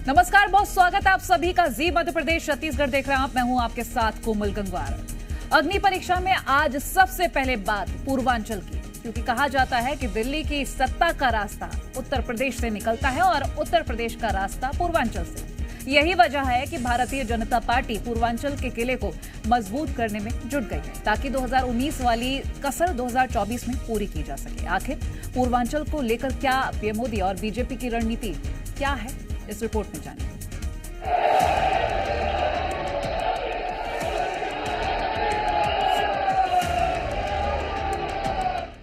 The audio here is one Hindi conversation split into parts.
नमस्कार, बहुत स्वागत है आप सभी का जी मध्य प्रदेश छत्तीसगढ़ देख रहे हैं आप। मैं हूं आपके साथ कोमल गंगवार। अग्नि परीक्षा में आज सबसे पहले बात पूर्वांचल की, क्योंकि कहा जाता है कि दिल्ली की सत्ता का रास्ता उत्तर प्रदेश से निकलता है और उत्तर प्रदेश का रास्ता पूर्वांचल से। यही वजह है कि भारतीय जनता पार्टी पूर्वांचल के किले को मजबूत करने में जुट गई है, ताकि 2019 वाली कसर 2024 में पूरी की जा सके। आखिर पूर्वांचल को लेकर क्या पीएम मोदी और बीजेपी की रणनीति क्या है, इस रिपोर्ट में जानिए।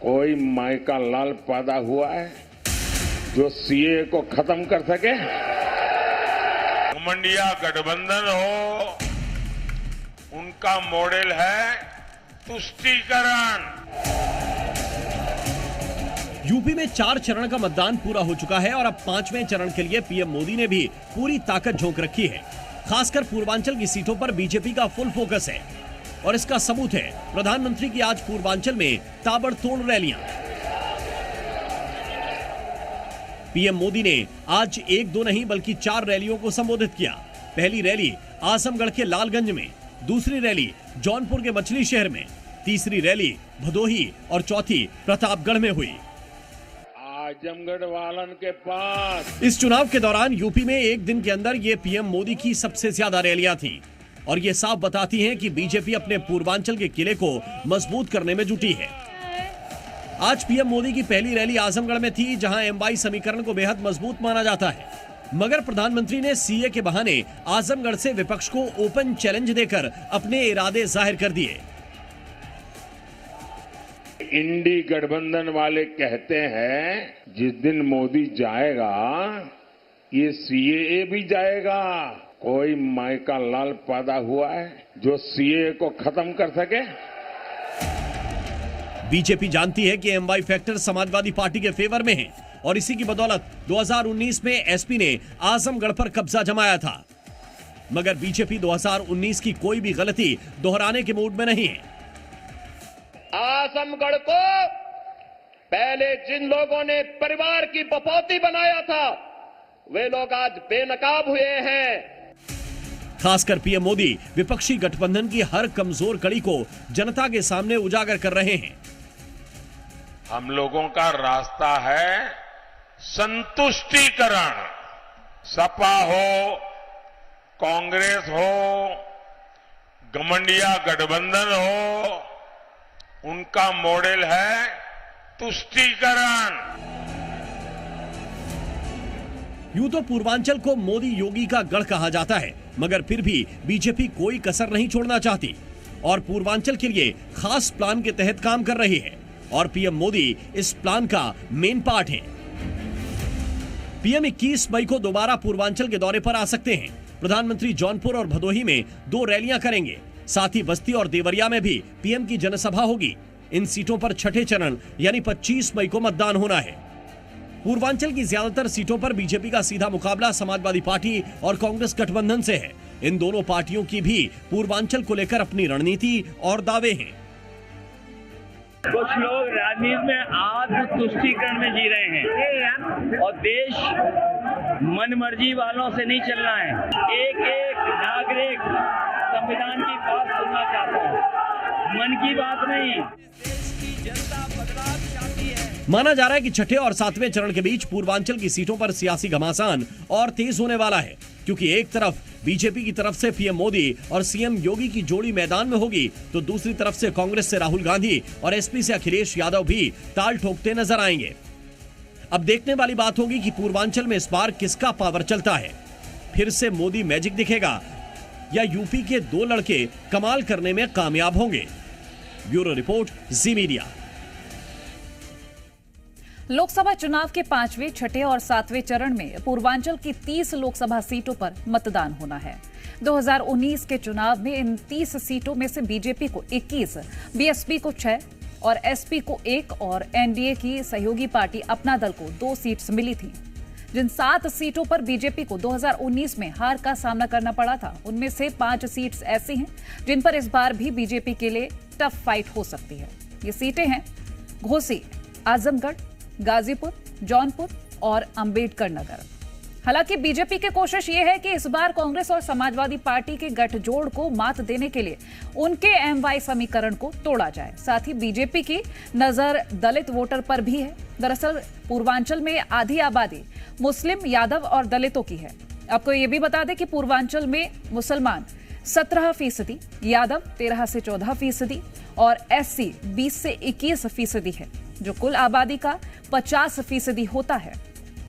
कोई माई का लाल पैदा हुआ है जो सीए को खत्म कर सके? घमंडिया गठबंधन हो, उनका मॉडल है तुष्टीकरण। यूपी में 4 चरण का मतदान पूरा हो चुका है और अब 5वें चरण के लिए पीएम मोदी ने भी पूरी ताकत झोंक रखी है। खासकर पूर्वांचल की सीटों पर बीजेपी का फुल फोकस है और इसका सबूत है प्रधानमंत्री की आज पूर्वांचल में ताबड़तोड़ रैलियां। पीएम मोदी ने आज 1-2 नहीं बल्कि 4 रैलियों को संबोधित किया। पहली रैली आजमगढ़ के लालगंज में, दूसरी रैली जौनपुर के मछली शहर में, तीसरी रैली भदोही और चौथी प्रतापगढ़ में हुई। आजमगढ़ वालन के पास इस चुनाव के दौरान यूपी में एक दिन के अंदर ये पीएम मोदी की सबसे ज्यादा रैलियां थीं और ये साफ बताती हैं कि बीजेपी अपने पूर्वांचल के किले को मजबूत करने में जुटी है। आज पीएम मोदी की पहली रैली आजमगढ़ में थी, जहां एमवाई समीकरण को बेहद मजबूत माना जाता है, मगर प्रधानमंत्री ने सीए के बहाने आजमगढ़ से विपक्ष को ओपन चैलेंज देकर अपने इरादे जाहिर कर दिए। इंडी गठबंधन वाले कहते हैं जिस दिन मोदी जाएगा ये सीएए भी जाएगा। कोई माई का लाल पैदा हुआ है जो सीए को खत्म कर सके? बीजेपी जानती है कि एमवाई फैक्टर समाजवादी पार्टी के फेवर में है और इसी की बदौलत 2019 में एसपी ने आजमगढ़ पर कब्जा जमाया था, मगर बीजेपी 2019 की कोई भी गलती दोहराने के मूड में नहीं है। आजमगढ़ को पहले जिन लोगों ने परिवार की बपौती बनाया था, वे लोग आज बेनकाब हुए हैं। खासकर पीएम मोदी विपक्षी गठबंधन की हर कमजोर कड़ी को जनता के सामने उजागर कर रहे हैं। हम लोगों का रास्ता है संतुष्टीकरण। सपा हो, कांग्रेस हो, घमंडिया गठबंधन हो, उनका मॉडल है तुष्टीकरण। यूं तो पूर्वांचल को मोदी योगी का गढ़ कहा जाता है, मगर फिर भी बीजेपी कोई कसर नहीं छोड़ना चाहती और पूर्वांचल के लिए खास प्लान के तहत काम कर रही है और पीएम मोदी इस प्लान का मेन पार्ट है। पीएम 21 मई को दोबारा पूर्वांचल के दौरे पर आ सकते हैं। प्रधानमंत्री जौनपुर और भदोही में 2 रैलियां करेंगे, साथ ही बस्ती और देवरिया में भी पीएम की जनसभा होगी। इन सीटों पर छठे चरण यानी 25 मई को मतदान होना है। पूर्वांचल की ज्यादातर सीटों पर बीजेपी का सीधा मुकाबला समाजवादी पार्टी और कांग्रेस गठबंधन से है। इन दोनों पार्टियों की भी पूर्वांचल को लेकर अपनी रणनीति और दावे हैं। कुछ लोग राजनीति में आत्म तुष्टीकरण में जी रहे हैं और देश मनमर्जी वालों से नहीं चलना है। एक एक नागरिक संविधान की बात सुनना चाहता है, मन की बात नहीं। माना जा रहा है कि छठे और 7वें चरण के बीच पूर्वांचल की सीटों पर सियासी घमासान और तेज होने वाला है, क्योंकि एक तरफ बीजेपी की तरफ से पीएम मोदी और सीएम योगी की जोड़ी मैदान में होगी, तो दूसरी तरफ से कांग्रेस से राहुल गांधी और एसपी से अखिलेश यादव भी ताल ठोकते नजर आएंगे। अब देखने वाली बात होगी कि पूर्वांचल में इस बार किसका पावर चलता है। फिर से मोदी मैजिक दिखेगा या यूपी के 2 लड़के कमाल करने में कामयाब होंगे। ब्यूरो रिपोर्ट, जी मीडिया। लोकसभा चुनाव के 5वें, छठे और 7वें चरण में पूर्वांचल की 30 लोकसभा सीटों पर मतदान होना है। 2019 के चुनाव में इन 30 सीटों में से बीजेपी को 21, बीएसपी को 6 और एसपी को 1 और एनडीए की सहयोगी पार्टी अपना दल को 2 सीट्स मिली थी। जिन 7 सीटों पर बीजेपी को 2019 में हार का सामना करना पड़ा था, उनमें से 5 सीट्स ऐसी हैं जिन पर इस बार भी बीजेपी के लिए टफ फाइट हो सकती है। ये सीटें हैं घोसी, आजमगढ़, गाजीपुर, जौनपुर और अंबेडकर नगर। हालांकि बीजेपी की कोशिश ये है कि इस बार कांग्रेस और समाजवादी पार्टी के गठजोड़ को मात देने के लिए उनके एमवाई समीकरण को तोड़ा जाए। साथ ही बीजेपी की नजर दलित वोटर पर भी है। दरअसल पूर्वांचल में आधी आबादी मुस्लिम, यादव और दलितों की है। आपको ये भी बता दें कि पूर्वांचल में मुसलमान 17%, यादव 13 से 14% और एससी 20 से 21% है, जो कुल आबादी का 50% होता है।